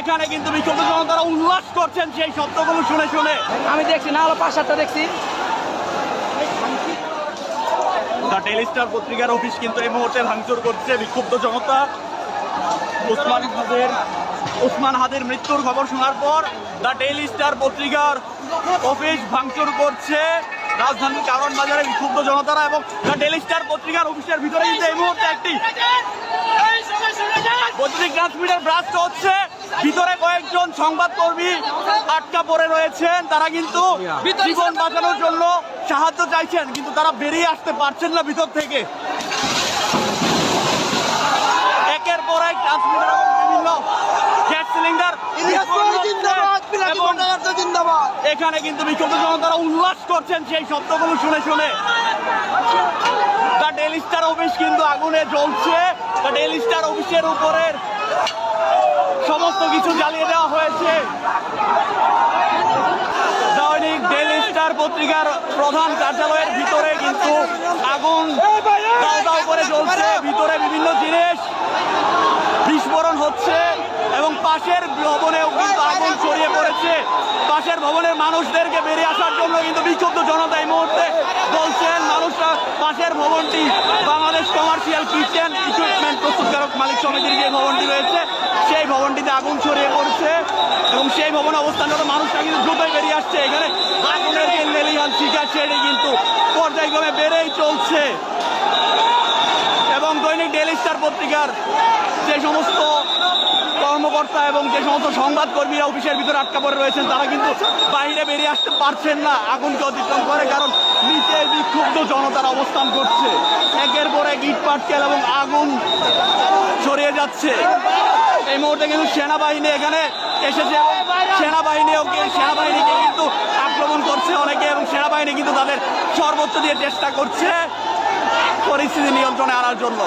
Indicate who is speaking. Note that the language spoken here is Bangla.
Speaker 1: এখানে কিন্তু বিক্ষুব্ধ জনতারা উল্লাস করছেন সেই শব্দগুলো শুনে শুনে।
Speaker 2: আমি দেখছি না হলো 5-7টা দেখছি।
Speaker 1: দ্য ডেইলি স্টার পত্রিকার অফিস কিন্তু এই মুহূর্তে ভাঙচুর করছে বিক্ষুব্ধ জনতা। ওসমান হাদির মৃত্যুর খবর শোনার পর দ্য ডেইলি স্টার পত্রিকার অফিস ভাঙচুর করছে রাজধানীর কারণ বাজারে বিক্ষুব্ধ জনতারা, এবং দ্য ডেইলি স্টার পত্রিকার অফিসের ভিতরে কিন্তু এই মুহূর্তে একটি বৈদ্যুতিক ট্রান্সমিটার ব্লাস্ট হচ্ছে। ভিতরে কয়েকজন সংবাদকর্মী আটকা পড়ে রয়েছেন, তারা কিন্তু জীবন বাঁচানোর জন্য সাহায্য চাইছেন, কিন্তু তারা বেরিয়ে আসতে পারছেন না ভিতর থেকে। একের পর এক ট্রান্সমিটার এবং বিভিন্ন গ্যাস সিলিন্ডার, এখানে কিন্তু বিক্ষুব্ধ জনতারা উল্লাস করছেন সেই শব্দগুলো শুনে শুনে। দ্য ডেইলি স্টার অফিস কিন্তু আগুনে জ্বলছে। দ্য ডেইলি স্টার অফিসের উপরের সমস্ত কিছু জ্বালিয়ে দেওয়া হয়েছে। দৈনিক ডেইলি স্টার পত্রিকার প্রধান কার্যালয়ের ভিতরে কিন্তু আগুন দাও দাও করে জ্বলছে। ভিতরে বিভিন্ন জিনিস বিস্ফোরণ হচ্ছে এবং পাশের ভবনেও কিন্তু আগুন ছড়িয়ে পড়েছে। পাশের ভবনের মানুষদেরকে বেরিয়ে আসার জন্য কিন্তু বিক্ষুব্ধ জনতা এই মুহূর্তে বলছেন। মানুষরা পাশের ভবনটি বাংলাদেশ কমার্শিয়াল কিচেন ইকুইপমেন্ট প্রস্তুতকারক মালিক সমিতির যে ভবনটি রয়েছে সেই ভবনটিতে আগুন ছড়িয়ে পড়ছে এবং সেই ভবনে অবস্থানরত মানুষরা কিন্তু দ্রুতই বেরিয়ে আসছে। এখানে আগুনের যে লেলিহান শিকার সেটি কিন্তু পর্যায়ক্রমে বেড়েই চলছে। এবং দৈনিক ডেইলি স্টার পত্রিকার যে সমস্ত কর্মকর্তা এবং যে সমস্ত সংবাদকর্মীরা অফিসের ভিতরে আটকা পড়ে রয়েছেন তারা কিন্তু বাইরে বেরিয়ে আসতে পারছেন না আগুনকে অতিক্রম করে, কারণ নিচে বিক্ষুব্ধ জনতার অবস্থান করছে। একের পর এক ইট পাটকেল এবং আগুন ছড়িয়ে যাচ্ছে। এই মুহূর্তে কিন্তু সেনাবাহিনী এখানে এসেছে, সেনাবাহিনীকে কিন্তু আক্রমণ করছে অনেকে, এবং সেনাবাহিনী কিন্তু তাদের সর্বোচ্চ দিয়ে চেষ্টা করছে পরিস্থিতি নিয়ন্ত্রণে আনার জন্য।